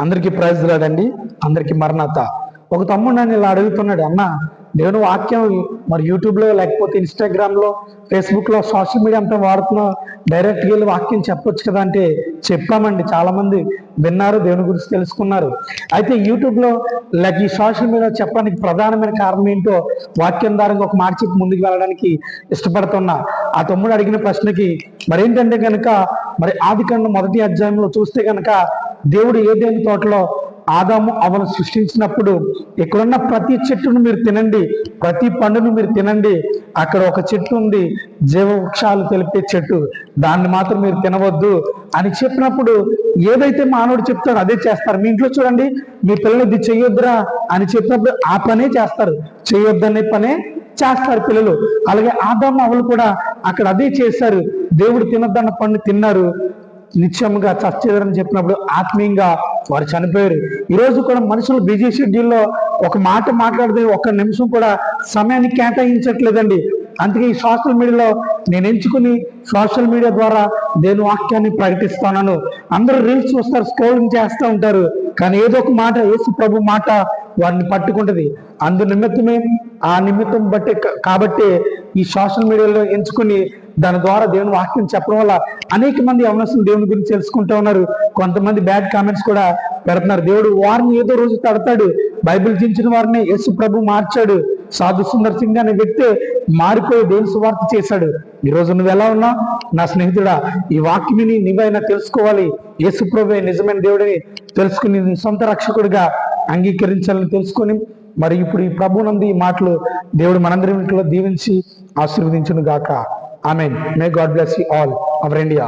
అందరికీ ప్రైజ్ రాడండి. అందరికీ మరణాత. ఒక తమ్ముడు నన్ను ఇలా అడుగుతున్నాడు, అన్న దేవుని వాక్యం మరి యూట్యూబ్లో లేకపోతే ఇన్స్టాగ్రామ్లో ఫేస్బుక్లో సోషల్ మీడియా అంతా వాడుతున్నాం, డైరెక్ట్గా వెళ్ళి వాక్యం చెప్పొచ్చు కదా అంటే చెప్పామండి. చాలామంది విన్నారు, దేవుని గురించి తెలుసుకున్నారు. అయితే యూట్యూబ్లో లేక ఈ సోషల్ మీడియా చెప్పడానికి ప్రధానమైన కారణం ఏంటో వాక్యం ద్వారా ఒక మాట చెప్పి ముందుకు వెళ్ళడానికి ఇష్టపడుతున్నా. ఆ తమ్ముడు అడిగిన ప్రశ్నకి మరేంటంటే కనుక మరి ఆదికాండం 1వ అధ్యాయంలో చూస్తే కనుక దేవుడు ఏదైనా తోటలో ఆదాము అవను సృష్టించినప్పుడు ఇక్కడున్న ప్రతి చెట్టును మీరు తినండి, ప్రతి పండును మీరు తినండి, అక్కడ ఒక చెట్టు ఉంది జీవవృక్షాలు తెలిపే చెట్టు, దాన్ని మాత్రం మీరు తినవద్దు అని చెప్పినప్పుడు ఏదైతే మానవుడు చెప్తాడో అదే చేస్తారు. మీ ఇంట్లో చూడండి, మీ పిల్లలు ఇది చెయ్యొద్దురా అని చెప్పినప్పుడు ఆ పనే చేస్తారు, చెయ్యొద్దనే పనే చేస్తారు పిల్లలు. అలాగే ఆదాము అవలు కూడా అక్కడ అదే చేశారు. దేవుడు తినొద్దన్న పండు తిన్నారు, నిత్యముగా చచ్చేదని చెప్పినప్పుడు ఆత్మీయంగా వారు చనిపోయారు. ఈరోజు కూడా మనుషులు బిజీ షెడ్యూల్లో ఒక మాట మాట్లాడితే ఒక్క నిమిషం కూడా సమయాన్ని కేటాయించట్లేదండి. అందుకే ఈ సోషల్ మీడియాలో నేను ఎంచుకుని సోషల్ మీడియా ద్వారా దేవుని వాక్యాన్ని ప్రకటిస్తున్నాను. అందరూ రీల్స్ చూస్తారు, స్క్రోలింగ్ చేస్తూ ఉంటారు, కానీ ఏదో ఒక మాట యేసు ప్రభు మాట వారిని పట్టుకుంటుంది. అందు నిమిత్తమే ఆ నిమిత్తం బట్టి కాబట్టి ఈ సోషల్ మీడియాలో ఎంచుకుని దాని ద్వారా దేవుని వాక్యం చెప్పడం వల్ల అనేక మంది యవనస్తులు దేవుని గురించి తెలుసుకుంటూ ఉన్నారు. కొంతమంది బ్యాడ్ కామెంట్స్ కూడా పెడుతున్నారు. దేవుడు వారిని ఏదో రోజు తడతాడు. బైబిల్ చించిన వారిని యేసు ప్రభు మార్చాడు. సాధు సుందర్ సింగ్ అనే వ్యక్తి మారిపోయి దేవుని సువార్త చేశాడు. ఈరోజు నువ్వు ఎలా ఉన్నా నా స్నేహితుడా, ఈ వాక్యమిని నీవైనా తెలుసుకోవాలి. యేసు ప్రభువే నిజమైన దేవుడిని తెలుసుకుని సొంత రక్షకుడిగా అంగీకరించాలని తెలుసుకొని మరి ఇప్పుడు ఈ ప్రభునందు ఈ మాటలు దేవుడు మనందరి ఇంట్లో దీవించి ఆశీర్వదించును గాక. Amen. May God bless you all our India.